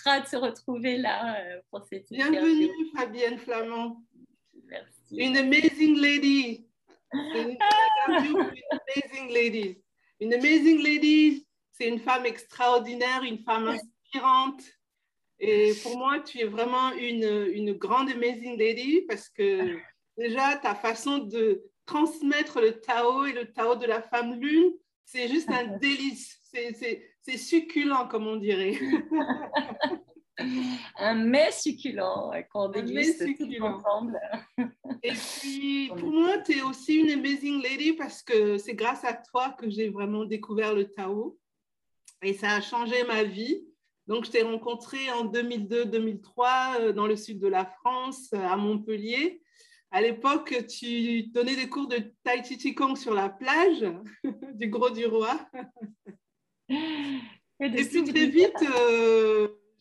extra de se retrouver là pour cette Bienvenue, interview. Fabienne Flamand. Merci. Une amazing lady. C'est une interview pour une amazing lady. Une amazing lady, c'est une femme extraordinaire, une femme inspirante. Et pour moi, tu es vraiment une grande amazing lady parce que déjà, ta façon de transmettre le Tao et le Tao de la femme lune, c'est juste un délice. C'est succulent, comme on dirait. Un mets succulent qu'on Un mets déguste tous succulent. ensemble. Et puis, pour moi, tu es aussi une amazing lady parce que c'est grâce à toi que j'ai vraiment découvert le Tao et ça a changé ma vie. Donc, je t'ai rencontrée en 2002-2003 dans le sud de la France, à Montpellier. À l'époque, tu donnais des cours de Tai Chi Chi Kong sur la plage du Gros du Roi. Et puis très souvenirs. vite,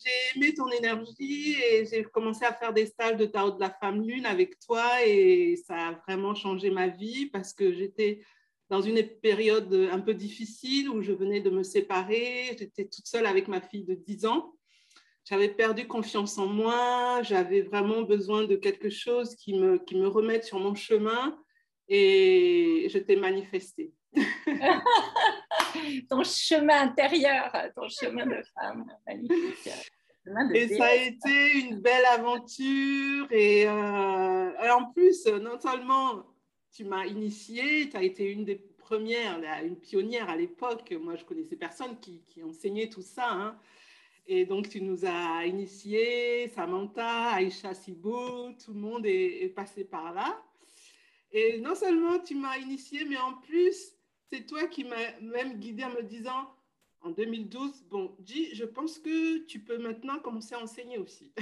j'ai aimé ton énergie et j'ai commencé à faire des stages de Tao de la femme lune avec toi et ça a vraiment changé ma vie parce que j'étais dans une période un peu difficile où je venais de me séparer, j'étais toute seule avec ma fille de 10 ans. J'avais perdu confiance en moi, j'avais vraiment besoin de quelque chose qui me remette sur mon chemin et je t'ai manifesté. Ton chemin intérieur, ton chemin de femme, magnifique. Chemin de Et ça a déesse. été une belle aventure. Et en plus, non seulement tu m'as initiée, tu as été une des premières, une pionnière à l'époque. Moi, je connaissais personne qui enseignait tout ça, hein. Et donc, tu nous as initiés, Samantha, Aïcha Sibou, tout le monde est passé par là. Et non seulement tu m'as initiée, mais en plus, c'est toi qui m'as même guidée en me disant, en 2012, bon, G, je pense que tu peux maintenant commencer à enseigner aussi.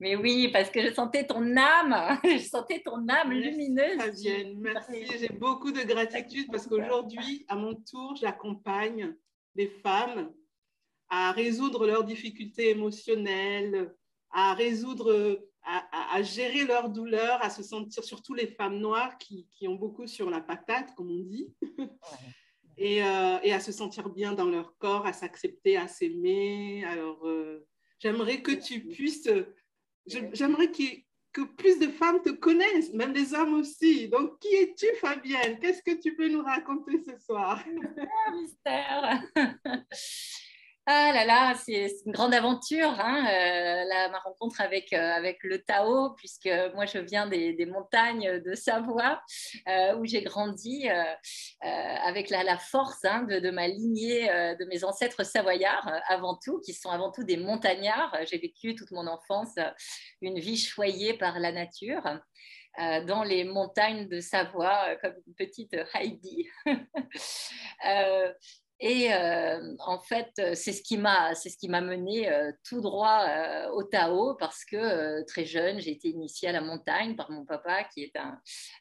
Mais oui, parce que je sentais ton âme, je sentais ton âme Merci lumineuse Fabienne, qui merci. brillait J'ai beaucoup de chaque gratitude parce jour. qu'aujourd'hui, à mon tour, j'accompagne des femmes à résoudre leurs difficultés émotionnelles, à résoudre, à gérer leurs douleurs, à se sentir, surtout les femmes noires qui ont beaucoup sur la patate, comme on dit, et à se sentir bien dans leur corps, à s'accepter, à s'aimer. Alors, j'aimerais que tu puisses, j'aimerais que plus de femmes te connaissent, même les hommes aussi. Donc, qui es-tu, Fabienne? Qu'est-ce que tu peux nous raconter ce soir? Mystère. Ah là là, c'est une grande aventure, hein, ma rencontre avec le Tao, puisque moi je viens des montagnes de Savoie, où j'ai grandi avec la force, hein, de ma lignée, de mes ancêtres savoyards, avant tout, qui sont avant tout des montagnards. J'ai vécu toute mon enfance une vie choyée par la nature. Dans les montagnes de Savoie, comme une petite Heidi. En fait, c'est ce qui m'a mené tout droit au Tao parce que très jeune, j'ai été initiée à la montagne par mon papa qui est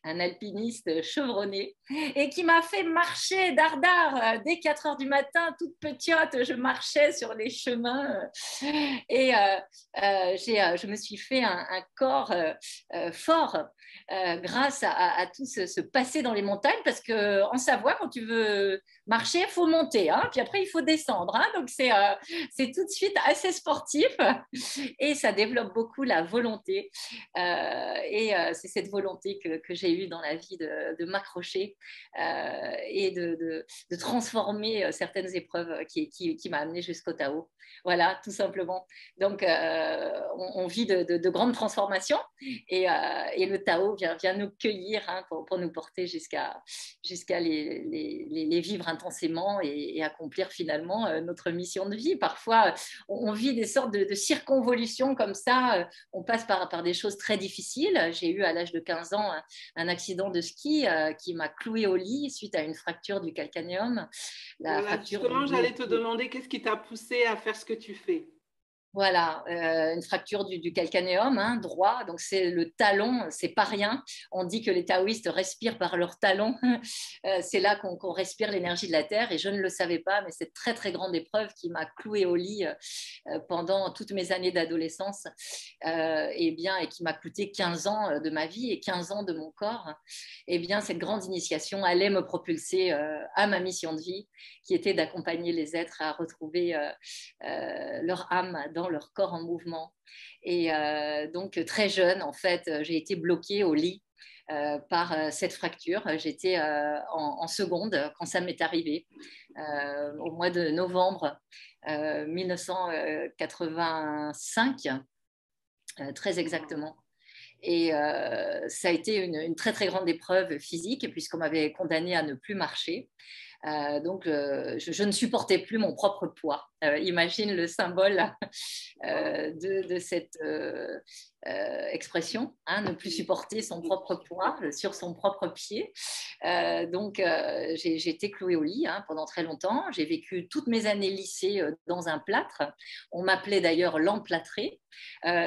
un alpiniste chevronné et qui m'a fait marcher dardard dès 4 heures du matin, toute petite, je marchais sur les chemins je me suis fait un corps fort grâce à tout ce passé dans les montagnes parce qu'en Savoie, quand tu veux marcher, il faut monter, hein, puis après il faut descendre, hein, donc c'est tout de suite assez sportif et ça développe beaucoup la volonté c'est cette volonté que j'ai eue dans la vie de m'accrocher et de transformer certaines épreuves qui m'a amené jusqu'au Tao. Voilà, tout simplement. Donc, on vit de grandes transformations et le Tao vient nous cueillir, hein, pour nous porter jusqu'à les vivre intensément et accomplir finalement notre mission de vie. Parfois, on vit des sortes de circonvolutions comme ça. On passe par des choses très difficiles. J'ai eu à l'âge de 15 ans un accident de ski qui m'a cloué au lit suite à une fracture du calcanéum. La Voilà, fracture du justement, lit. j'allais te demander qu'est-ce qui t'a poussé à faire ce que tu fais. Voilà, une fracture du calcanéum, hein, droit, donc c'est le talon, c'est pas rien. On dit que les taoïstes respirent par leur talon. C'est là qu'on respire l'énergie de la terre et je ne le savais pas, mais cette très très grande épreuve qui m'a clouée au lit pendant toutes mes années d'adolescence et qui m'a coûté 15 ans de ma vie et 15 ans de mon corps, et bien cette grande initiation allait me propulser à ma mission de vie qui était d'accompagner les êtres à retrouver leur âme dans leur corps en mouvement. Et donc très jeune, en fait, j'ai été bloquée au lit par cette fracture. J'étais en seconde quand ça m'est arrivé, au mois de novembre 1985, très exactement. Et ça a été une très très grande épreuve physique puisqu'on m'avait condamnée à ne plus marcher. Donc, je ne supportais plus mon propre poids. Imagine le symbole de cette expression, hein, ne plus supporter son propre poids sur son propre pied. Donc, j'ai été clouée au lit hein, pendant très longtemps. J'ai vécu toutes mes années lycée dans un plâtre. On m'appelait d'ailleurs l'emplâtré.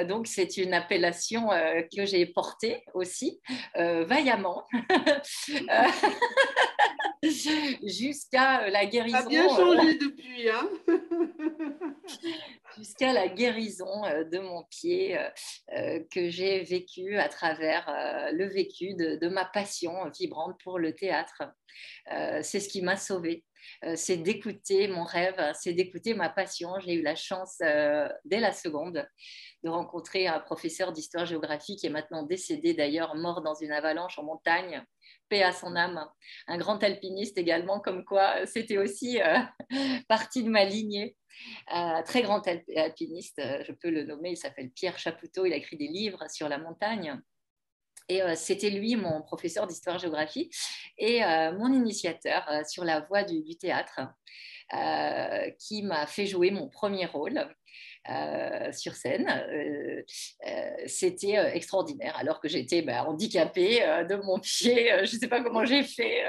Donc, c'est une appellation que j'ai portée aussi vaillamment. Jusqu'à la guérison. Ça a bien changé depuis, hein. Jusqu'à la guérison de mon pied que j'ai vécu à travers le vécu de ma passion vibrante pour le théâtre. C'est ce qui m'a sauvée. C'est d'écouter mon rêve, c'est d'écouter ma passion. J'ai eu la chance dès la seconde de rencontrer un professeur d'histoire-géographie qui est maintenant décédé d'ailleurs, mort dans une avalanche en montagne. Paix à son âme, un grand alpiniste également, comme quoi c'était aussi partie de ma lignée. Très grand alpiniste, je peux le nommer, il s'appelle Pierre Chapoutot, il a écrit des livres sur la montagne. Et c'était lui, mon professeur d'histoire-géographie et mon initiateur sur la voie du théâtre, qui m'a fait jouer mon premier rôle. Sur scène. C'était extraordinaire, alors que j'étais handicapée de mon pied. Je ne sais pas comment j'ai fait.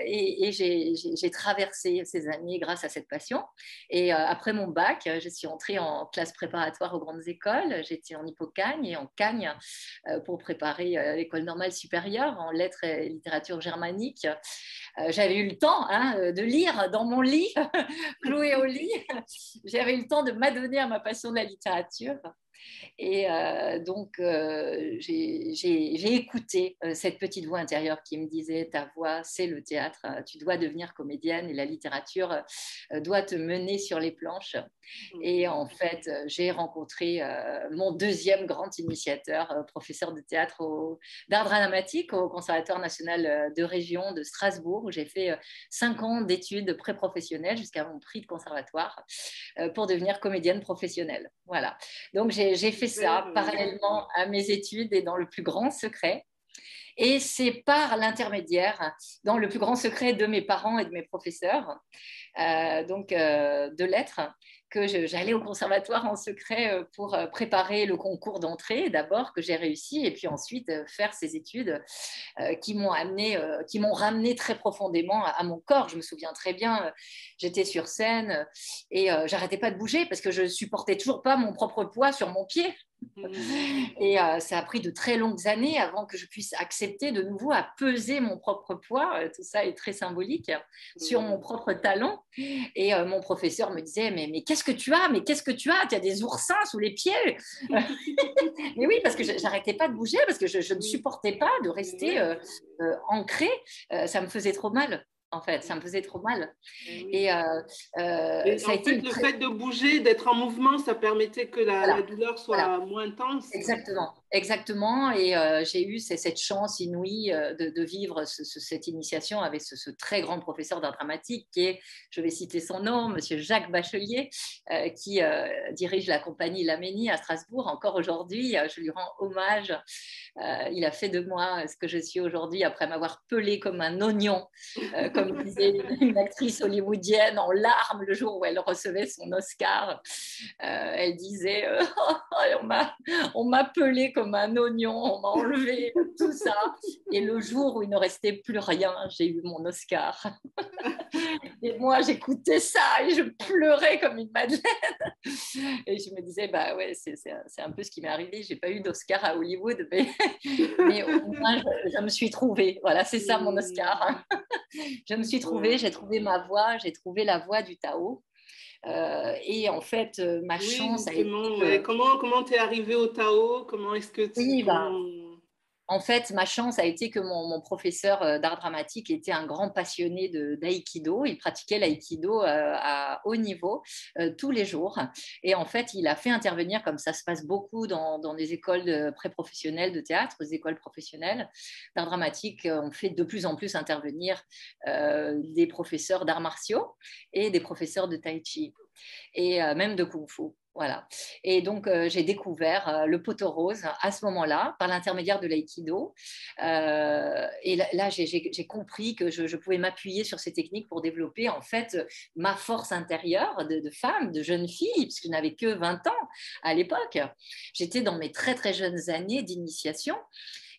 Et j'ai traversé ces années grâce à cette passion. Et après mon bac, je suis entrée en classe préparatoire aux grandes écoles. J'étais en Hippocagne et en Cagne pour préparer l'école normale supérieure en lettres et littérature germanique. J'avais eu le temps hein, de lire dans mon lit, clouée au lit. J'avais eu le temps de m'adonner à ma passion de la littérature. Et donc, j'ai écouté cette petite voix intérieure qui me disait, ta voix, c'est le théâtre, tu dois devenir comédienne et la littérature doit te mener sur les planches. Et en fait, j'ai rencontré mon deuxième grand initiateur, professeur de théâtre d'art dramatique au Conservatoire national de région de Strasbourg, où j'ai fait 5 ans d'études pré-professionnelles jusqu'à mon prix de conservatoire pour devenir comédienne professionnelle. Voilà. Donc, j'ai fait ça parallèlement à mes études et dans le plus grand secret. Et c'est par l'intermédiaire, dans le plus grand secret de mes parents et de mes professeurs, de lettres, que j'allais au conservatoire en secret pour préparer le concours d'entrée d'abord, que j'ai réussi, et puis ensuite faire ces études qui m'ont ramené très profondément à mon corps. Je me souviens très bien, j'étais sur scène et j'arrêtais pas de bouger parce que je supportais toujours pas mon propre poids sur mon pied. Et ça a pris de très longues années avant que je puisse accepter de nouveau à peser mon propre poids. Tout ça est très symbolique sur mon propre talon. Et mon professeur me disait, mais qu'est-ce que tu as? Mais qu'est-ce que tu as? Tu as des oursins sous les pieds. Mais oui, parce que j'arrêtais pas de bouger, parce que je ne supportais pas de rester ancrée. Ça me faisait trop mal. En fait, ça me faisait trop mal. Et ça a été le fait de bouger, d'être en mouvement, ça permettait que la douleur soit moins intense. Exactement. Et j'ai eu cette chance inouïe de vivre cette initiation avec ce très grand professeur d'art dramatique qui est, je vais citer son nom, Monsieur Jacques Bachelier, qui dirige la compagnie Laménie à Strasbourg. Encore aujourd'hui, je lui rends hommage. Il a fait de moi ce que je suis aujourd'hui après m'avoir pelé comme un oignon, comme disait une actrice hollywoodienne en larmes le jour où elle recevait son Oscar. Elle disait on m'a pelé comme un oignon, on m'a enlevé tout ça. Et le jour où il ne restait plus rien, j'ai eu mon Oscar. Et moi, j'écoutais ça et je pleurais comme une madeleine. Et je me disais, bah ouais, c'est un peu ce qui m'est arrivé. J'ai pas eu d'Oscar à Hollywood, mais au moins, je me suis trouvée. Voilà, c'est ça mon Oscar. Je me suis trouvée, j'ai trouvé ma voie, j'ai trouvé la voie du Tao. Et en fait, ma Oui, chance a été… justement. Ouais. Comment t'es arrivée au Tao? Comment est-ce que Oui, bah, comment... en fait, ma chance a été que mon professeur d'art dramatique était un grand passionné d'aïkido. Il pratiquait l'aïkido à haut niveau tous les jours. Et en fait, il a fait intervenir, comme ça se passe beaucoup dans des écoles pré-professionnelles de théâtre, des écoles professionnelles d'art dramatique, on fait de plus en plus intervenir des professeurs d'arts martiaux et des professeurs de tai chi et même de kung-fu. Voilà. Et donc, j'ai découvert le poteau rose à ce moment-là, par l'intermédiaire de l'aïkido. Et là j'ai compris que je pouvais m'appuyer sur ces techniques pour développer, en fait, ma force intérieure de femme, de jeune fille, puisque je n'avais que 20 ans à l'époque. J'étais dans mes très, très jeunes années d'initiation.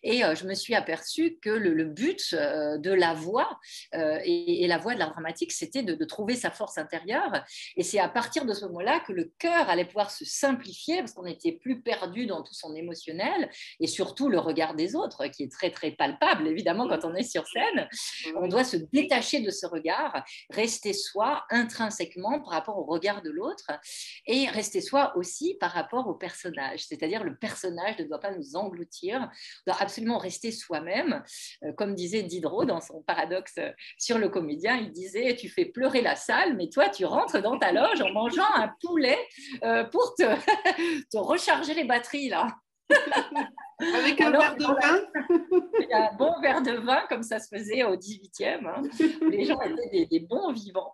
Et je me suis aperçue que le but de la voix et la voix de l'art dramatique, c'était de trouver sa force intérieure. Et c'est à partir de ce moment-là que le cœur allait pouvoir se simplifier parce qu'on n'était plus perdu dans tout son émotionnel et surtout le regard des autres, qui est très, très palpable, évidemment, quand on est sur scène. On doit se détacher de ce regard, rester soi intrinsèquement par rapport au regard de l'autre et rester soi aussi par rapport au personnage. C'est-à-dire le personnage ne doit pas nous engloutir, doit absolument rester soi-même. Comme disait Diderot dans son paradoxe sur le comédien, il disait, tu fais pleurer la salle, mais toi, tu rentres dans ta loge en mangeant un poulet pour te recharger les batteries, là. Avec un verre de vin? Un bon verre de vin, comme ça se faisait au 18e. Hein. Les gens étaient des bons vivants.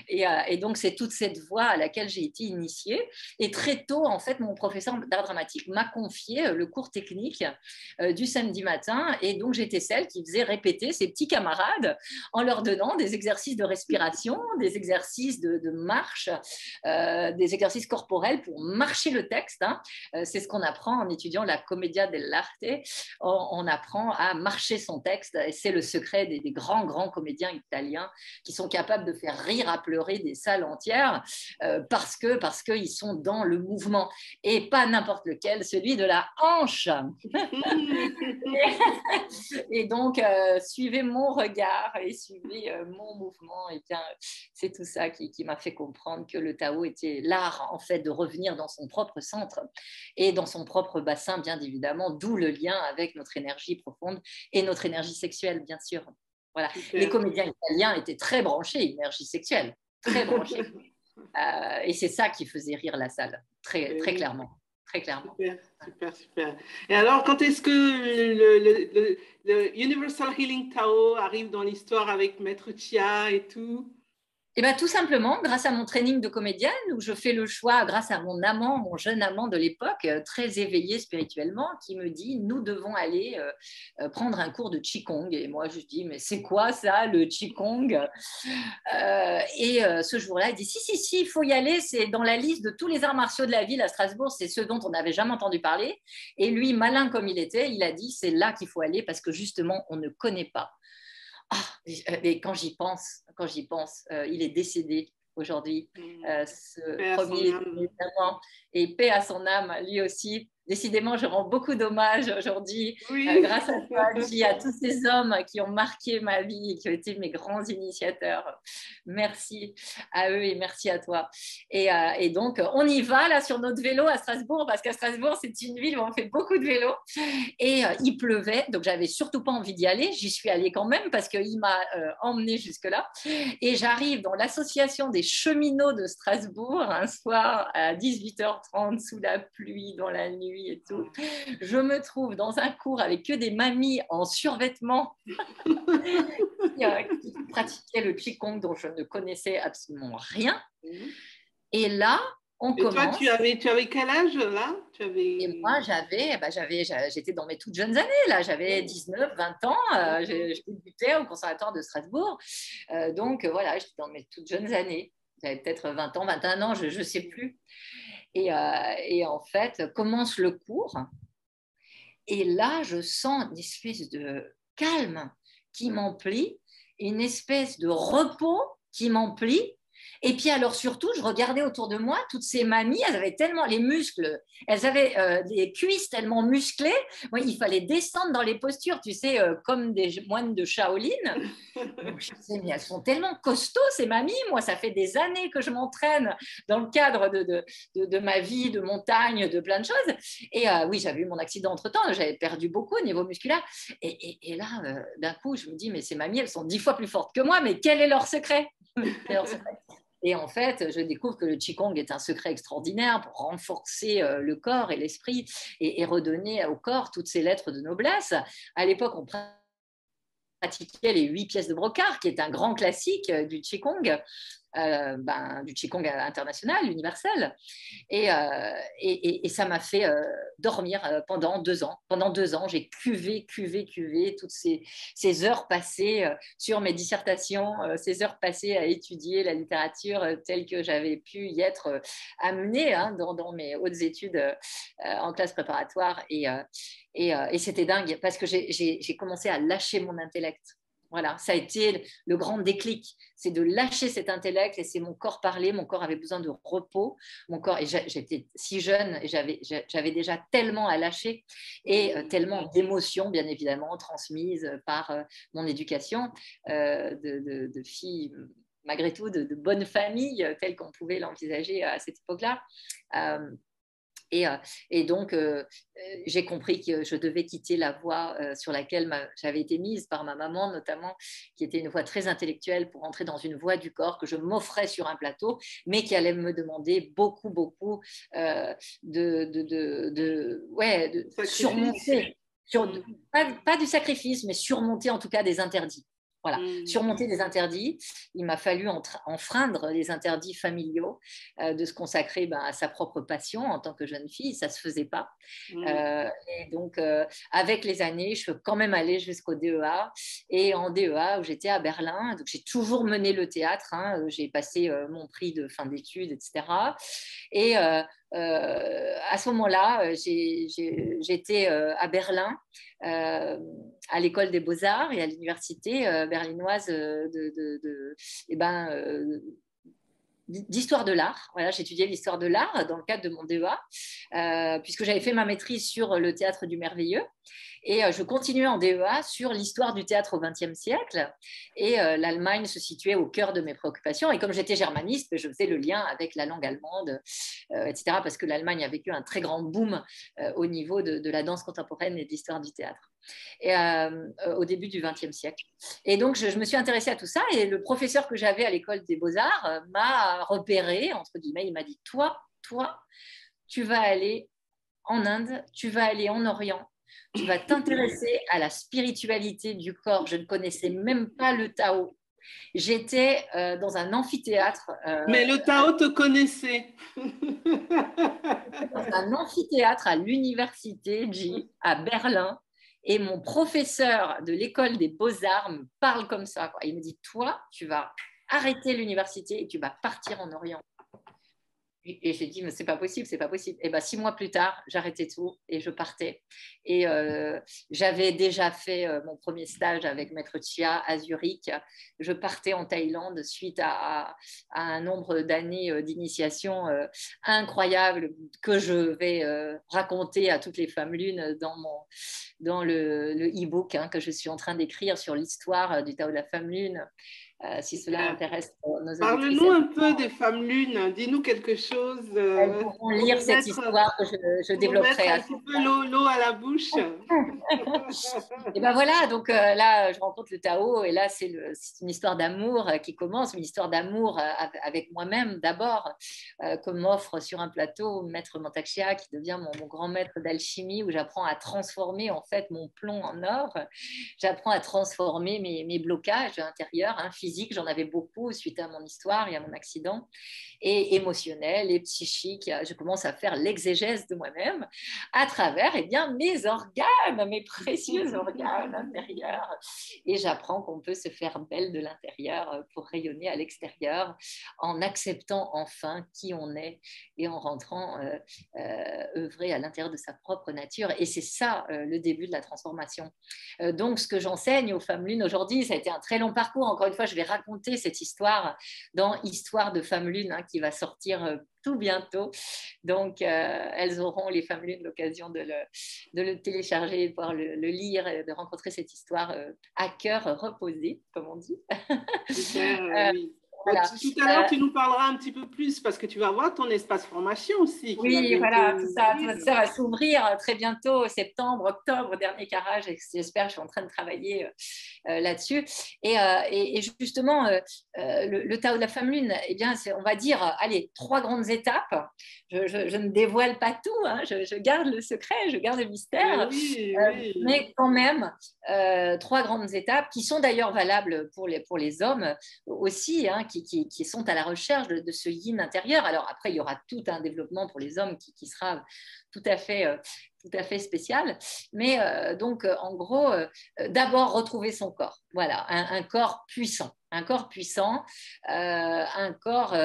Et donc, c'est toute cette voie à laquelle j'ai été initiée. Et très tôt, en fait, mon professeur d'art dramatique m'a confié le cours technique du samedi matin. Et donc, j'étais celle qui faisait répéter ses petits camarades en leur donnant des exercices de respiration, des exercices de marche, des exercices corporels pour marcher le texte. Hein. C'est ce qu'on apprend en étudiant la commedia dell'arte. On apprend à marcher son texte et c'est le secret des grands, grands comédiens italiens qui sont capables de faire rire à pleurer des salles entières parce qu'ils sont dans le mouvement et pas n'importe lequel, celui de la hanche. Et donc, suivez mon regard et suivez mon mouvement. Et bien, c'est tout ça qui m'a fait comprendre que le Tao était l'art, en fait, de revenir dans son propre centre et dans son propre bassin, bien évidemment, d'où le lien avec notre énergie profonde et notre énergie sexuelle, bien sûr. Voilà. Super. Les comédiens italiens étaient très branchés, énergie sexuelle, très branchés. Et c'est ça qui faisait rire la salle, très, très clairement. Très clairement. Super, super, super. Et alors, quand est-ce que le Universal Healing Tao arrive dans l'histoire avec Maître Chia et tout? Et bien, tout simplement, grâce à mon training de comédienne, où je fais le choix, grâce à mon amant, mon jeune amant de l'époque, très éveillé spirituellement, qui me dit, nous devons aller prendre un cours de Qigong. Et moi, je dis, mais c'est quoi ça, le Qigong ce jour-là, il dit, si, il faut y aller, c'est dans la liste de tous les arts martiaux de la ville à Strasbourg, c'est ceux dont on n'avait jamais entendu parler. Et lui, malin comme il était, il a dit, c'est là qu'il faut aller parce que justement, on ne connaît pas. Et quand j'y pense, il est décédé aujourd'hui, ce premier évidemment, et paix à son âme, lui aussi. Décidément, je rends beaucoup d'hommages aujourd'hui, oui. grâce à toi, Angie, à tous ces hommes qui ont marqué ma vie et qui ont été mes grands initiateurs. Merci à eux et merci à toi. Et donc, on y va là sur notre vélo à Strasbourg, parce qu'à Strasbourg, c'est une ville où on fait beaucoup de vélo. Et il pleuvait, donc j'avais surtout pas envie d'y aller. J'y suis allée quand même parce qu'il m'a emmenée jusque-là. Et j'arrive dans l'association des cheminots de Strasbourg un soir à 18h30 sous la pluie, dans la nuit et tout. Je me trouve dans un cours avec que des mamies en survêtement qui pratiquaient le Qigong dont je ne connaissais absolument rien. Et là, on commence. Toi, tu avais quel âge là? Et moi, j'étais dans mes toutes jeunes années, là, j'avais 19, 20 ans, je débutais au Conservatoire de Strasbourg, donc voilà, j'étais dans mes toutes jeunes années, j'avais peut-être 20 ans, 21 ans, je ne sais plus. Et en fait, commence le cours, Et là, je sens une espèce de calme qui m'emplit, une espèce de repos qui m'emplit. Et puis alors surtout, je regardais autour de moi, toutes ces mamies, elles avaient tellement les muscles, elles avaient des cuisses tellement musclées, ouais, il fallait descendre dans les postures, tu sais, comme des moines de Shaolin. Donc, je disais, mais elles sont tellement costauds, ces mamies. Moi, ça fait des années que je m'entraîne dans le cadre de ma vie, de montagne, de plein de choses. Et oui, j'avais eu mon accident entre-temps, j'avais perdu beaucoup au niveau musculaire. Et là, d'un coup, je me dis, mais ces mamies, elles sont 10 fois plus fortes que moi, mais quel est leur secret? Et en fait, je découvre que le Qigong est un secret extraordinaire pour renforcer le corps et l'esprit et redonner au corps toutes ses lettres de noblesse. À l'époque, on pratiquait les 8 pièces de brocart, qui est un grand classique du Qigong, du Qigong international, universel. Et ça m'a fait dormir pendant 2 ans. Pendant 2 ans, j'ai cuvé toutes ces heures passées sur mes dissertations, ces heures passées à étudier la littérature telle que j'avais pu y être amenée dans mes hautes études en classe préparatoire. Et c'était dingue parce que j'ai commencé à lâcher mon intellect. Voilà, ça a été le grand déclic, c'est de lâcher cet intellect, laisser mon corps parler. Mon corps avait besoin de repos. Mon corps, et j'étais si jeune et j'avais déjà tellement à lâcher et tellement d'émotions, bien évidemment, transmises par mon éducation de fille, malgré tout, de bonne famille, telle qu'on pouvait l'envisager à cette époque-là. Et, et donc, j'ai compris que je devais quitter la voie sur laquelle j'avais été mise par ma maman, notamment, qui était une voie très intellectuelle, pour entrer dans une voie du corps que je m'offrais sur un plateau, mais qui allait me demander beaucoup de surmonter. Pas du sacrifice, mais surmonter en tout cas des interdits. Voilà, surmonter des interdits. Il m'a fallu enfreindre les interdits familiaux, de se consacrer à sa propre passion en tant que jeune fille. Ça ne se faisait pas. Et donc, avec les années, je suis quand même allée jusqu'au DEA. Et en DEA, où j'étais à Berlin, donc j'ai toujours mené le théâtre. J'ai passé mon prix de fin d'études, etc. Et à ce moment-là, j'étais à Berlin, à l'école des beaux-arts et à l'université berlinoise d'histoire de l'art. Voilà, j'étudiais l'histoire de l'art dans le cadre de mon DEA, puisque j'avais fait ma maîtrise sur le théâtre du merveilleux. Et je continuais en DEA sur l'histoire du théâtre au XXe siècle. Et l'Allemagne se situait au cœur de mes préoccupations. Et comme j'étais germaniste, je faisais le lien avec la langue allemande, etc. Parce que l'Allemagne a vécu un très grand boom au niveau de la danse contemporaine et de l'histoire du théâtre. Et, au début du XXe siècle. Et donc, je me suis intéressée à tout ça. Et le professeur que j'avais à l'école des beaux-arts m'a repéré, entre guillemets. Il m'a dit, toi, tu vas aller en Inde, tu vas aller en Orient, tu vas t'intéresser à la spiritualité du corps. Je ne connaissais même pas le Tao. J'étais dans un amphithéâtre. Mais le Tao te connaissait. Dans un amphithéâtre à l'université, à Berlin. Et mon professeur de l'école des beaux-arts me parle comme ça, quoi. Il me dit, toi, tu vas arrêter l'université et tu vas partir en Orient. Et j'ai dit, mais c'est pas possible, c'est pas possible. Et 6 mois plus tard, j'arrêtais tout et je partais. Et j'avais déjà fait mon premier stage avec Maître Chia à Zurich. Je partais en Thaïlande suite à un nombre d'années d'initiation incroyable que je vais raconter à toutes les femmes lunes dans le e-book que je suis en train d'écrire sur l'histoire du Tao de la femme lune. Si cela intéresse nos auditrices. Parle-nous un peu des femmes lunes, dis-nous quelque chose. Elles pourront lire cette histoire que je développerai. Un petit peu l'eau à la bouche. Et voilà, donc là, je rencontre le Tao et là, c'est une histoire d'amour qui commence, une histoire d'amour avec moi-même d'abord, que m'offre sur un plateau Maître Mantak Chia, qui devient mon grand maître d'alchimie, où j'apprends à transformer en fait mon plomb en or. J'apprends à transformer mes blocages intérieurs, physiques. J'en avais beaucoup suite à mon histoire et à mon accident, et émotionnels et psychiques. Je commence à faire l'exégèse de moi-même à travers mes organes, mes précieux organes intérieurs. Et j'apprends qu'on peut se faire belle de l'intérieur pour rayonner à l'extérieur en acceptant enfin qui on est et en rentrant œuvrer à l'intérieur de sa propre nature. Et c'est ça le début de la transformation. Donc, ce que j'enseigne aux femmes lunes aujourd'hui, ça a été un très long parcours. Encore une fois, je vais raconter cette histoire dans Histoire de femmes lunes qui va sortir tout bientôt. Donc, elles auront, les femmes lunes, l'occasion de le télécharger, de pouvoir le lire et de rencontrer cette histoire à cœur reposé, comme on dit. Super, oui. Voilà. Tout à l'heure, tu nous parleras un petit peu plus parce que tu vas voir ton espace formation aussi. Oui, voilà, tout ça va s'ouvrir très bientôt, septembre, octobre, dernier carrage, j'espère, je suis en train de travailler là-dessus. Et justement, le Tao de la femme lune, eh bien, on va dire, allez, 3 grandes étapes. Je ne dévoile pas tout, je garde le secret, je garde le mystère, oui. mais quand même, 3 grandes étapes qui sont d'ailleurs valables pour les hommes aussi, qui sont à la recherche de ce yin intérieur. Alors après, il y aura tout un développement pour les hommes qui sera tout à fait spécial. Mais donc, en gros, d'abord retrouver son corps. Voilà, un corps puissant. Un corps puissant, un corps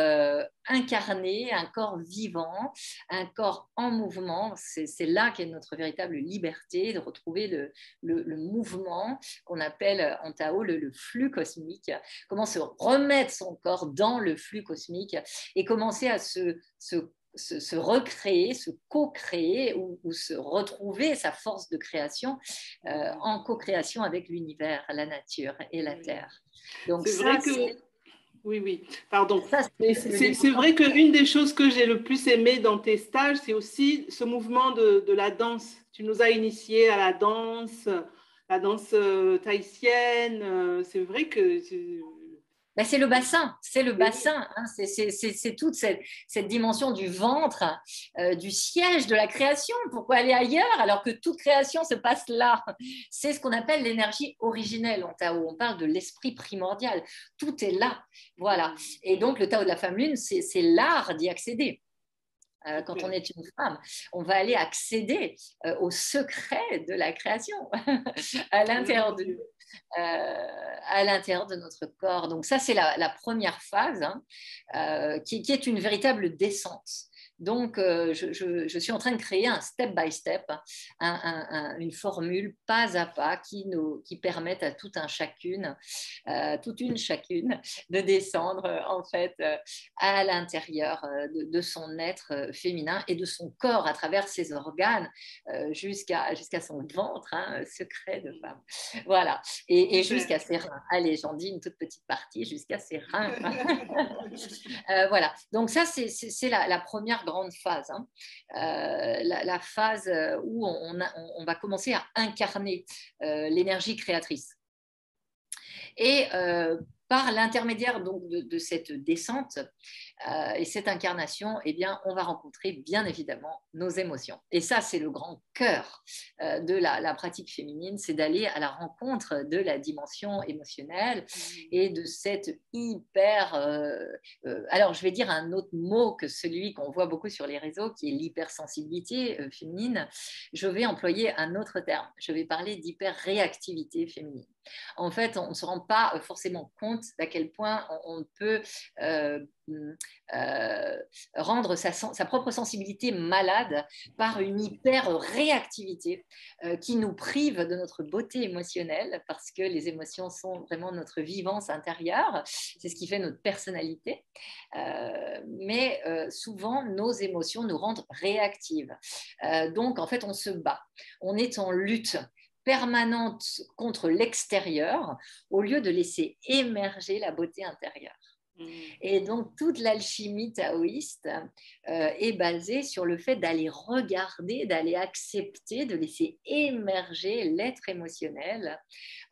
incarné, un corps vivant, un corps en mouvement. C'est là qu'est notre véritable liberté, de retrouver le mouvement qu'on appelle en Tao le flux cosmique. Comment se remettre son corps dans le flux cosmique et commencer à se recréer, se co-créer ou se retrouver sa force de création en co-création avec l'univers, la nature et la terre. Donc c'est vrai que... Oui, pardon. C'est vrai qu'une des choses que j'ai le plus aimé dans tes stages, c'est aussi ce mouvement de la danse. Tu nous as initiés à la danse tahitienne. C'est vrai que... c'est le bassin, c'est toute cette dimension du ventre, du siège de la création. Pourquoi aller ailleurs alors que toute création se passe là? C'est ce qu'on appelle l'énergie originelle en Tao. On parle de l'esprit primordial. Tout est là, voilà. Et donc le Tao de la femme lune, c'est l'art d'y accéder. Quand on est une femme, on va aller accéder au secret de la création à l'intérieur de notre corps. Donc ça, c'est la première phase qui est une véritable descente. Donc, je suis en train de créer un step by step, une formule pas à pas qui permette à toute une chacune de descendre en fait à l'intérieur de son être féminin et de son corps à travers ses organes jusqu'à son ventre secret de femme. Voilà. Et jusqu'à ses reins. Allez, j'en dis une toute petite partie, jusqu'à ses reins. Voilà. Donc ça, c'est la première grande phase. La phase où on va commencer à incarner l'énergie créatrice. Et par l'intermédiaire donc de cette descente et cette incarnation, eh bien, on va rencontrer bien évidemment nos émotions. Et ça, c'est le grand cœur de la pratique féminine, c'est d'aller à la rencontre de la dimension émotionnelle et de cette hyper... alors, je vais dire un autre mot que celui qu'on voit beaucoup sur les réseaux, qui est l'hypersensibilité féminine. Je vais employer un autre terme. Je vais parler d'hyperréactivité féminine. En fait, on ne se rend pas forcément compte d'à quel point on peut rendre sa propre sensibilité malade par une hyper-réactivité qui nous prive de notre beauté émotionnelle parce que les émotions sont vraiment notre vivance intérieure, c'est ce qui fait notre personnalité. Mais souvent, nos émotions nous rendent réactives. Donc, en fait, on se bat. On est en lutte permanente contre l'extérieur au lieu de laisser émerger la beauté intérieure. Et donc, toute l'alchimie taoïste est basée sur le fait d'aller regarder, d'aller accepter, de laisser émerger l'être émotionnel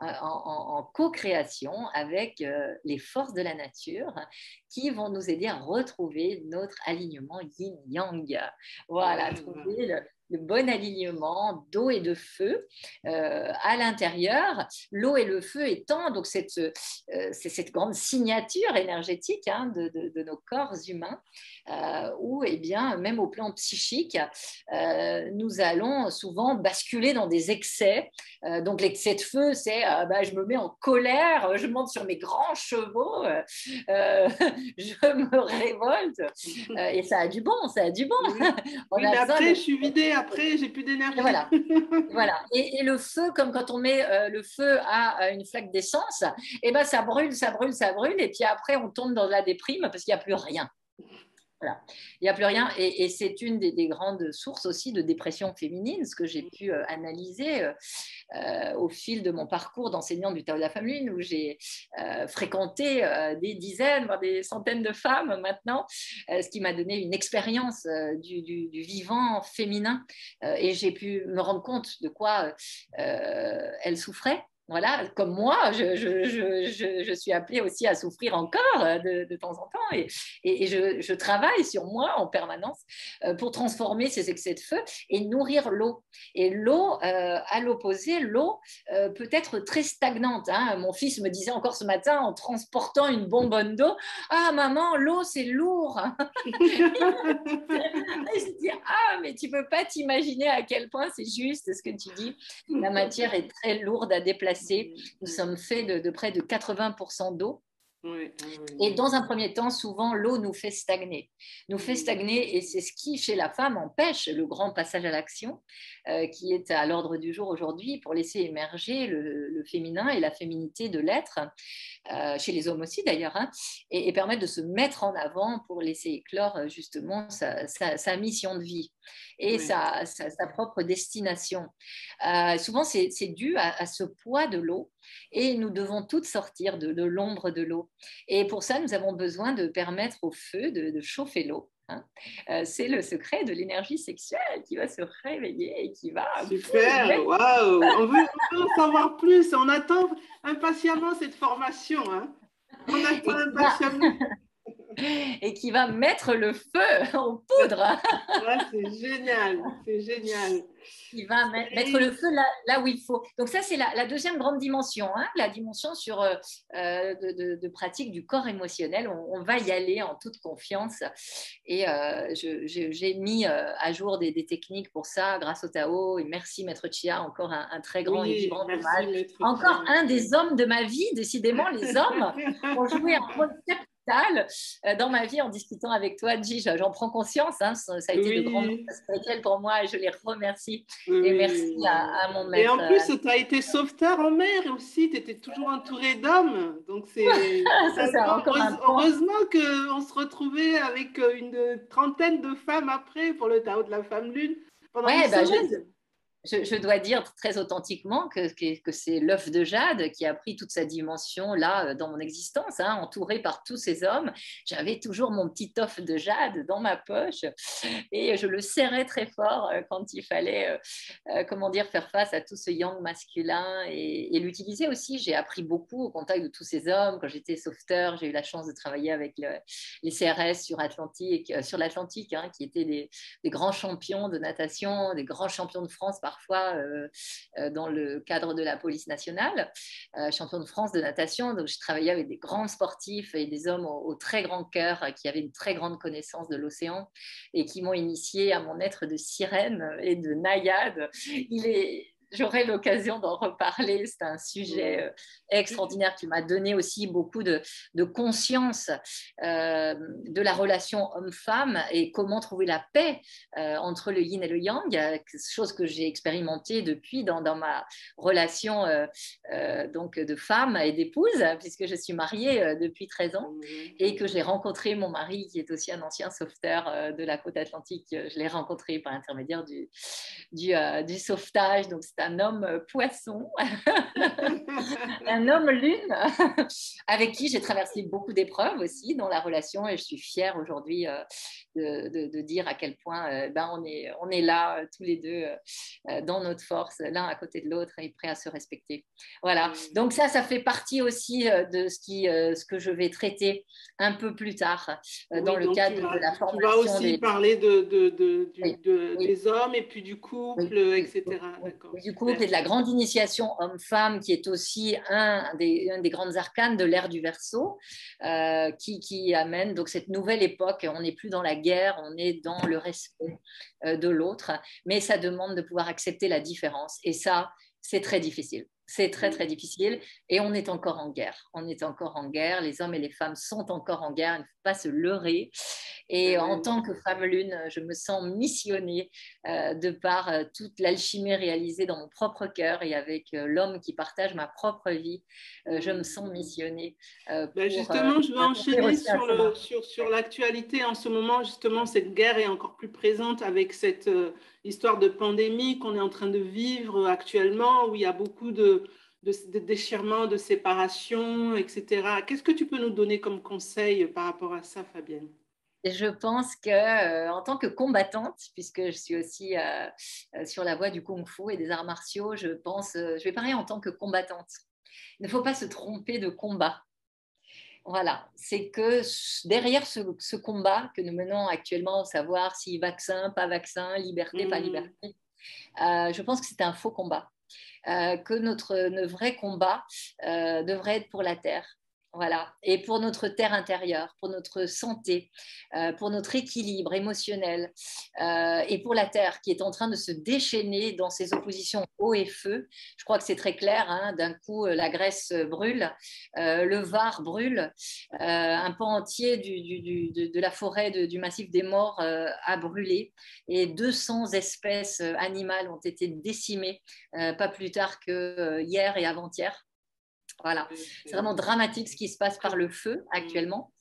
en co-création avec les forces de la nature qui vont nous aider à retrouver notre alignement yin-yang. Voilà, trouver le bon alignement d'eau et de feu à l'intérieur. L'eau et le feu étant donc c'est cette grande signature énergétique de nos corps humains, où eh bien, même au plan psychique, nous allons souvent basculer dans des excès. Donc l'excès de feu, c'est je me mets en colère, je monte sur mes grands chevaux, je me révolte, et ça a du bon, ça a du bon. Oui, oui, mais après, je suis vidée, après, j'ai plus d'énergie. Voilà. Voilà. Et le feu, comme quand on met le feu à une flaque d'essence, et ben ça brûle, ça brûle, ça brûle, et puis après on tombe dans la déprime parce qu'il n'y a plus rien. Voilà. Il n'y a plus rien, et c'est une des grandes sources aussi de dépression féminine, ce que j'ai pu analyser au fil de mon parcours d'enseignante du Tao de la Femme Lune, où j'ai fréquenté des dizaines, voire des centaines de femmes maintenant, ce qui m'a donné une expérience du vivant féminin, et j'ai pu me rendre compte de quoi elles souffraient. Voilà, comme moi, je suis appelée aussi à souffrir encore de temps en temps, et je travaille sur moi en permanence pour transformer ces excès de feu et nourrir l'eau. Et l'eau, à l'opposé, l'eau peut être très stagnante. Mon fils me disait encore ce matin en transportant une bonbonne d'eau, ah maman, l'eau c'est lourd. Et je dis, ah mais tu peux pas t'imaginer à quel point c'est juste ce que tu dis. La matière est très lourde à déplacer. Nous sommes faits de près de 80% d'eau. Oui. Et dans un premier temps, souvent, l'eau nous fait stagner. Nous fait stagner, et c'est ce qui, chez la femme, empêche le grand passage à l'action, qui est à l'ordre du jour aujourd'hui, pour laisser émerger le féminin et la féminité de l'être, chez les hommes aussi d'ailleurs, et permettre de se mettre en avant pour laisser éclore justement sa mission de vie et sa propre destination. Souvent, c'est dû à ce poids de l'eau, et nous devons toutes sortir de l'ombre de l'eau. Et pour ça, nous avons besoin de permettre au feu de chauffer l'eau. C'est le secret de l'énergie sexuelle qui va se réveiller et qui va... Super, waouh, on veut en savoir plus, on attend impatiemment cette formation. On attend impatiemment. Et qui va mettre le feu en poudre. Ouais, c'est génial, c'est génial. Il va mettre le feu là où il faut. Donc ça, c'est la deuxième grande dimension, la dimension sur de pratique du corps émotionnel. On va y aller en toute confiance. Et j'ai mis à jour des techniques pour ça grâce au Tao. Et merci Maître Chia, encore un très grand et vibrant hommage. Encore un des hommes de ma vie. Décidément, les hommes ont joué un rôle capital dans ma vie en discutant avec toi, Ji. J'en prends conscience, ça a été de grands moments spirituels pour moi, et je les remercie. Et merci à mon maître. Et en plus, tu as été sauveteur en mer aussi, tu étais toujours entouré d'hommes. Donc, c'est heureusement qu'on se retrouvait avec une trentaine de femmes après pour le Tao de la Femme Lune pendant une semaine. Je dois dire très authentiquement que c'est l'œuf de jade qui a pris toute sa dimension là dans mon existence, entourée par tous ces hommes. J'avais toujours mon petit œuf de jade dans ma poche, et je le serrais très fort quand il fallait faire face à tout ce yang masculin, et l'utiliser aussi. J'ai appris beaucoup au contact de tous ces hommes. Quand j'étais sauveteur, j'ai eu la chance de travailler avec les CRS sur l'Atlantique, qui étaient des grands champions de natation, des grands champions de France parfois dans le cadre de la police nationale, champion de France de natation. Donc, je travaillais avec des grands sportifs et des hommes au très grand cœur, qui avaient une très grande connaissance de l'océan et qui m'ont initiée à mon être de sirène et de naïade. J'aurai l'occasion d'en reparler. C'est un sujet extraordinaire qui m'a donné aussi beaucoup de conscience de la relation homme-femme et comment trouver la paix entre le yin et le yang, chose que j'ai expérimentée depuis dans ma relation donc de femme et d'épouse, puisque je suis mariée depuis 13 ans et que j'ai rencontré mon mari, qui est aussi un ancien sauveteur de la côte atlantique. Je l'ai rencontré par l'intermédiaire du sauvetage. Donc, c'est un homme poisson, un homme lune, avec qui j'ai traversé beaucoup d'épreuves aussi dans la relation et je suis fière aujourd'hui de dire à quel point on est là tous les deux dans notre force, l'un à côté de l'autre et prêts à se respecter. Voilà, donc ça fait partie aussi de ce que je vais traiter un peu plus tard dans le cadre de la formation. Tu vas aussi parler oui. des hommes et puis du couple, oui. etc. D'accord, du couple et de la grande initiation homme-femme qui est aussi un des grandes arcanes de l'ère du Verseau qui amène donc cette nouvelle époque. On n'est plus dans la guerre, on est dans le respect de l'autre, mais ça demande de pouvoir accepter la différence et ça, c'est très difficile. C'est très, très difficile et on est encore en guerre. On est encore en guerre. Les hommes et les femmes sont encore en guerre. Il ne faut pas se leurrer. Et en tant que femme lune, je me sens missionnée de par toute l'alchimie réalisée dans mon propre cœur et avec l'homme qui partage ma propre vie. Je me sens missionnée. Justement, je vais enchaîner sur l'actualité. En ce moment, justement, cette guerre est encore plus présente avec cette histoire de pandémie qu'on est en train de vivre actuellement, où il y a beaucoup de déchirements, de séparations, etc. Qu'est-ce que tu peux nous donner comme conseil par rapport à ça, Fabienne? Je pense que en tant que combattante, puisque je suis aussi sur la voie du kung-fu et des arts martiaux, je vais parler en tant que combattante. Il ne faut pas se tromper de combat. Voilà, c'est que derrière ce combat que nous menons actuellement, savoir si vaccin, pas vaccin, liberté, pas liberté, je pense que c'est un faux combat. Que notre vrai combat devrait être pour la Terre. Voilà. Et pour notre terre intérieure, pour notre santé, pour notre équilibre émotionnel et pour la terre qui est en train de se déchaîner dans ses oppositions eau et feu. Je crois que c'est très clair. Hein. D'un coup, la Grèce brûle, le Var brûle, un pan entier de la forêt du massif des Morts a brûlé et 200 espèces animales ont été décimées, pas plus tard que hier et avant-hier. Voilà, c'est vraiment dramatique ce qui se passe par le feu actuellement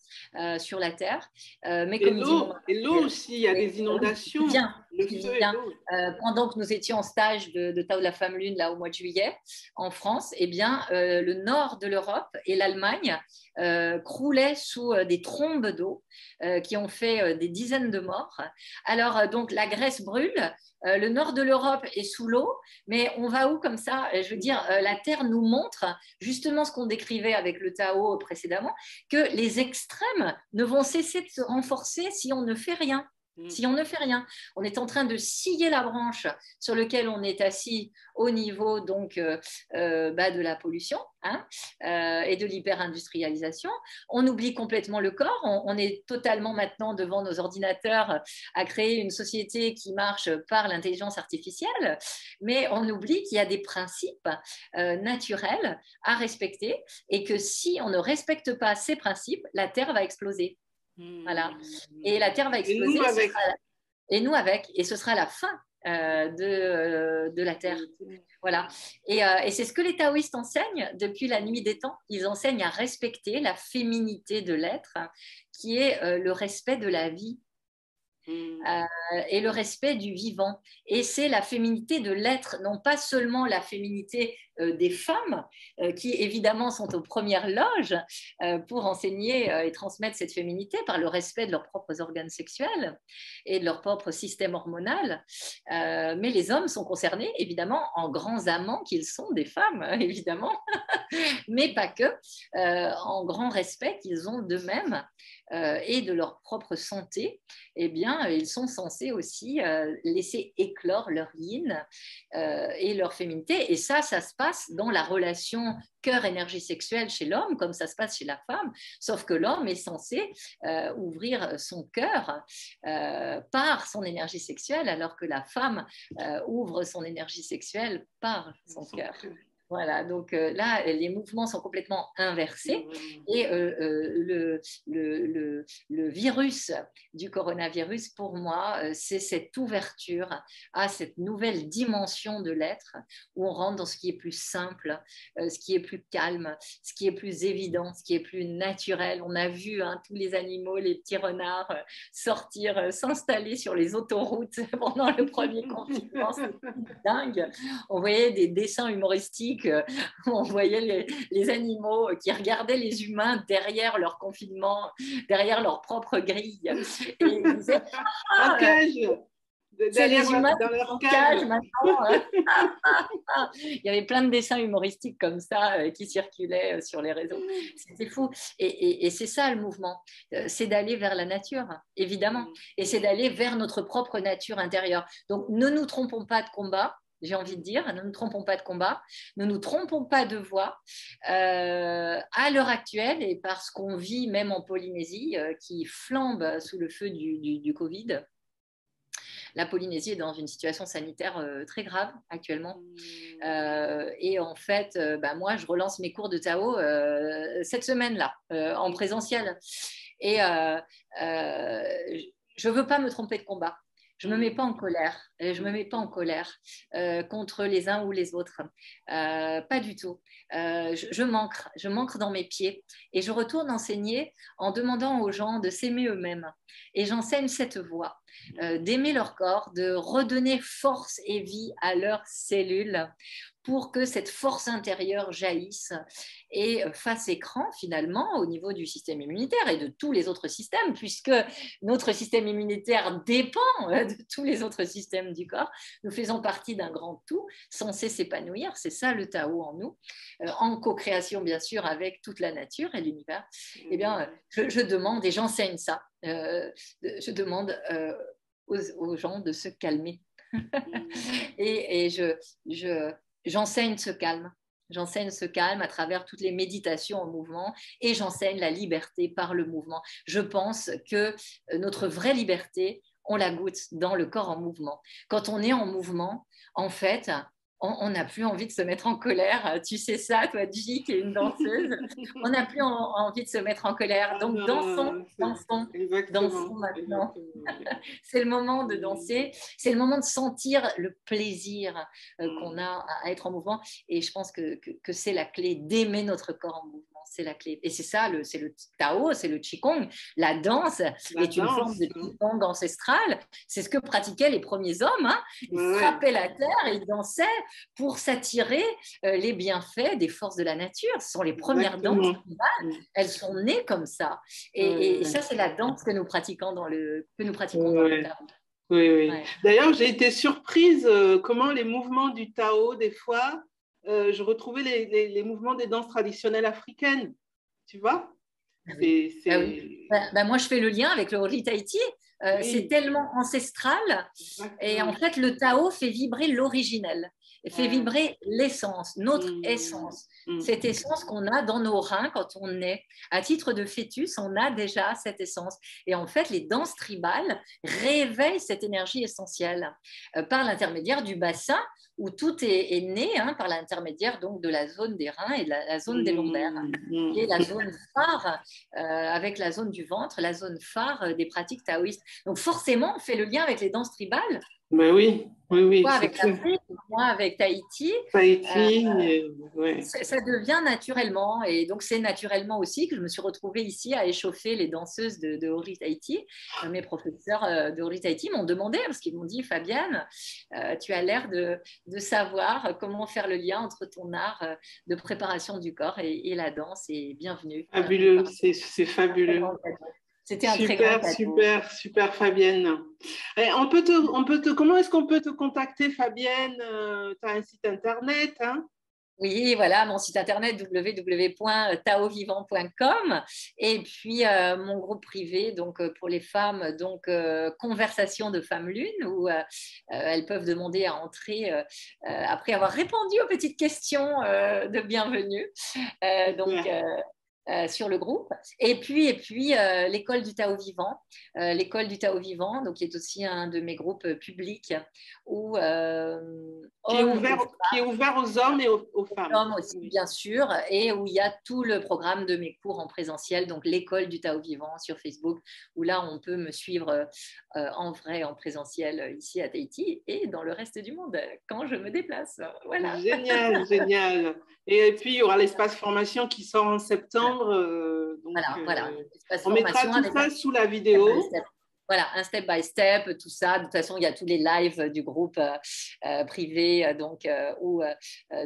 sur la Terre. Mais et l'eau aussi, il y a des inondations. Pendant que nous étions en stage de Tao de la Femme Lune là, au mois de juillet en France, eh bien, le nord de l'Europe et l'Allemagne croulaient sous des trombes d'eau qui ont fait des dizaines de morts. Alors, donc, la Grèce brûle. Le nord de l'Europe est sous l'eau, mais on va où comme ça? Je veux dire, la Terre nous montre justement ce qu'on décrivait avec le Tao précédemment, que les extrêmes ne vont cesser de se renforcer si on ne fait rien. Si on ne fait rien, on est en train de scier la branche sur laquelle on est assis au niveau donc de la pollution hein, et de l'hyper-industrialisation. On oublie complètement le corps. On est totalement maintenant devant nos ordinateurs à créer une société qui marche par l'intelligence artificielle, mais on oublie qu'il y a des principes naturels à respecter et que si on ne respecte pas ces principes, la Terre va exploser. Voilà. Et la Terre va exploser. Et nous avec. Et ce sera la fin de la Terre. Voilà. Et c'est ce que les taoïstes enseignent depuis la nuit des temps. Ils enseignent à respecter la féminité de l'être, qui est le respect de la vie. Et le respect du vivant. Et c'est la féminité de l'être, non pas seulement la féminité des femmes, qui évidemment sont aux premières loges pour enseigner et transmettre cette féminité par le respect de leurs propres organes sexuels et de leur propre système hormonal. Mais les hommes sont concernés, évidemment, en grands amants qu'ils sont des femmes, évidemment, mais pas que, en grand respect qu'ils ont d'eux-mêmes et de leur propre santé. Eh bien, ils sont censés aussi laisser éclore leur yin et leur féminité. Et ça se passe dans la relation cœur-énergie sexuelle chez l'homme, comme ça se passe chez la femme, sauf que l'homme est censé ouvrir son cœur par son énergie sexuelle, alors que la femme ouvre son énergie sexuelle par son cœur. Voilà, donc là, les mouvements sont complètement inversés et le virus du coronavirus, pour moi, c'est cette ouverture à cette nouvelle dimension de l'être où on rentre dans ce qui est plus simple, ce qui est plus calme, ce qui est plus évident, ce qui est plus naturel. On a vu tous les animaux, les petits renards sortir, s'installer sur les autoroutes pendant le premier confinement, c'était dingue. On voyait des dessins humoristiques où on voyait les animaux qui regardaient les humains derrière leur confinement, derrière leur propre grille. Et ils disaient, en cage, c'est les humains dans qui sont leur en cage. cage maintenant. Il y avait plein de dessins humoristiques comme ça qui circulaient sur les réseaux. C'était fou. Et c'est ça le mouvement. C'est d'aller vers la nature, évidemment. Et c'est d'aller vers notre propre nature intérieure. Donc, ne nous trompons pas de combat. J'ai envie de dire, ne nous trompons pas de combat, ne nous trompons pas de voie. À l'heure actuelle, et parce qu'on vit même en Polynésie, qui flambe sous le feu du Covid, la Polynésie est dans une situation sanitaire très grave actuellement. Et en fait, moi, je relance mes cours de Tao cette semaine-là, en présentiel. Et je ne veux pas me tromper de combat. Je ne me mets pas en colère. Je me mets pas en colère contre les uns ou les autres. Pas du tout. Je manque dans mes pieds. Et je retourne enseigner en demandant aux gens de s'aimer eux-mêmes. Et j'enseigne cette voie, d'aimer leur corps, de redonner force et vie à leurs cellules pour que cette force intérieure jaillisse et fasse écran finalement au niveau du système immunitaire et de tous les autres systèmes, puisque notre système immunitaire dépend de tous les autres systèmes du corps. Nous faisons partie d'un grand tout censé s'épanouir, c'est ça le Tao en nous, en co-création bien sûr avec toute la nature et l'univers. Eh bien, je demande et j'enseigne ça, je demande aux gens de se calmer. et j'enseigne ce calme. J'enseigne ce calme à travers toutes les méditations en mouvement et j'enseigne la liberté par le mouvement. Je pense que notre vraie liberté, on la goûte dans le corps en mouvement. Quand on est en mouvement, en fait, on n'a plus envie de se mettre en colère. Tu sais ça, toi, J, qui est une danseuse. On n'a plus envie de se mettre en colère. Donc, dansons, dansons, dansons maintenant. C'est le moment de danser. C'est le moment de sentir le plaisir qu'on a à être en mouvement. Et je pense que c'est la clé d'aimer notre corps en mouvement. C'est la clé. Et c'est ça, c'est le Tao, c'est le Qigong. La danse est une forme de Qigong ancestrale. C'est ce que pratiquaient les premiers hommes. Ils frappaient la terre et ils dansaient pour s'attirer les bienfaits des forces de la nature. Ce sont les premières danses tribales. Elles sont nées comme ça. Et ça, c'est la danse que nous pratiquons dans le Tao. Oui, oui. Ouais. D'ailleurs, j'ai été surprise comment les mouvements du Tao, des fois, je retrouvais les mouvements des danses traditionnelles africaines. Tu vois? Oui. Moi, je fais le lien avec le Ori Tahiti. Oui. C'est tellement ancestral. Exactement. Et en fait, le Tao fait vibrer l'originel, fait vibrer l'essence, notre essence. Cette essence qu'on a dans nos reins quand on naît. À titre de fœtus, on a déjà cette essence. Et en fait, les danses tribales réveillent cette énergie essentielle par l'intermédiaire du bassin où tout est né, par l'intermédiaire donc de la zone des reins et de la zone des lombaires, qui est la zone phare avec la zone du ventre, la zone phare des pratiques taoïstes. Donc forcément, on fait le lien avec les danses tribales. Ben oui, oui, oui. Moi avec l'Afrique, moi avec Tahiti. Ouais. Ça devient naturellement. Et donc, c'est naturellement aussi que je me suis retrouvée ici à échauffer les danseuses de Ori Tahiti. Mes professeurs de Ori Tahiti m'ont demandé, parce qu'ils m'ont dit, Fabienne, tu as l'air de savoir comment faire le lien entre ton art de préparation du corps et la danse. Et bienvenue. Fabuleux, c'est fabuleux. C'était un très grand cadeau. Super, Fabienne. Et comment est-ce qu'on peut te contacter, Fabienne? Tu as un site internet, hein? Oui, voilà, mon site internet www.taovivant.com et puis mon groupe privé donc pour les femmes, donc Conversation de Femmes Lune, où elles peuvent demander à entrer après avoir répondu aux petites questions de bienvenue. sur le groupe. Et puis l'école du Tao Vivant. L'école du Tao Vivant, donc, qui est aussi un de mes groupes publics où qui est ouvert aux hommes et aux femmes. Hommes aussi, bien sûr, et où il y a tout le programme de mes cours en présentiel, donc l'école du Tao Vivant sur Facebook, où là, on peut me suivre en vrai, en présentiel, ici à Tahiti et dans le reste du monde, quand je me déplace. Voilà. Génial, génial. Et puis, il y aura l'espace formation qui sort en septembre. Donc, voilà. On mettra tout ça sous la vidéo. Voilà, un step by step, tout ça. De toute façon, il y a tous les lives du groupe privé, donc, où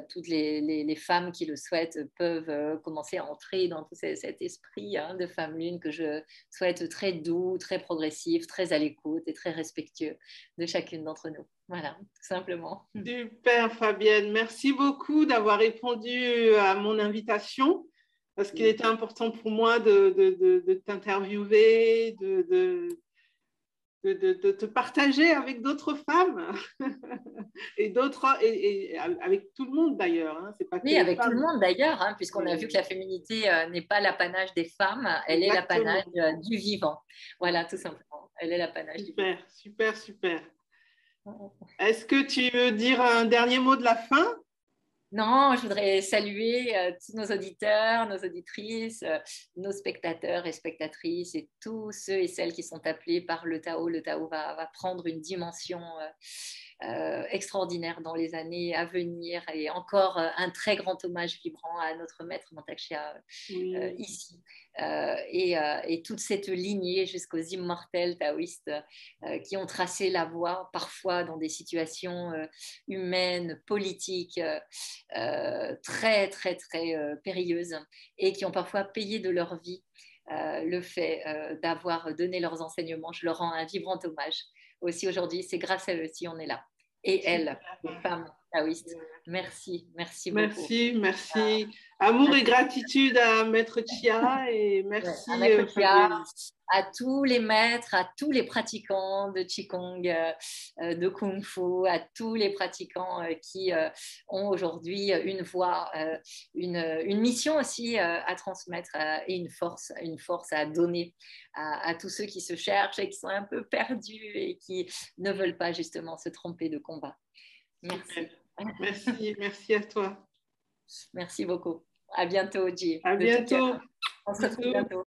toutes les femmes qui le souhaitent peuvent commencer à entrer dans tout cet esprit de femme lune que je souhaite très doux, très progressif, très à l'écoute et très respectueux de chacune d'entre nous. Voilà, tout simplement. Super, Fabienne. Merci beaucoup d'avoir répondu à mon invitation, parce qu'il était important pour moi de t'interviewer, de te partager avec d'autres femmes et avec tout le monde d'ailleurs. Hein. C'est pas oui, avec tout le monde d'ailleurs, puisqu'on a vu que la féminité n'est pas l'apanage des femmes, elle est l'apanage du vivant. Voilà, tout simplement. Elle est l'apanage du vivant. Super, super, super. Est-ce que tu veux dire un dernier mot de la fin? Non, je voudrais saluer tous nos auditeurs, nos auditrices, nos spectateurs et spectatrices et tous ceux et celles qui sont appelés par le Tao. Le Tao va prendre une dimension extraordinaire dans les années à venir et encore un très grand hommage vibrant à notre maître Mantak-Chia ici. Et toute cette lignée jusqu'aux immortels taoïstes qui ont tracé la voie parfois dans des situations humaines, politiques très, très, très périlleuses et qui ont parfois payé de leur vie le fait d'avoir donné leurs enseignements. Je leur rends un vibrant hommage. Aussi aujourd'hui, c'est grâce à eux si on est là. Et elles, les femmes taoïstes. Merci, merci beaucoup. Merci. Amour et gratitude à Maître Chia et merci à Maître Chia, à tous les maîtres, à tous les pratiquants de Qigong, de Kung Fu, à tous les pratiquants qui ont aujourd'hui une voix, une mission aussi à transmettre et une force à donner à tous ceux qui se cherchent et qui sont un peu perdus et qui ne veulent pas justement se tromper de combat. Merci. Merci à toi. Merci beaucoup. À bientôt, Ji. À bientôt. On se retrouve bientôt.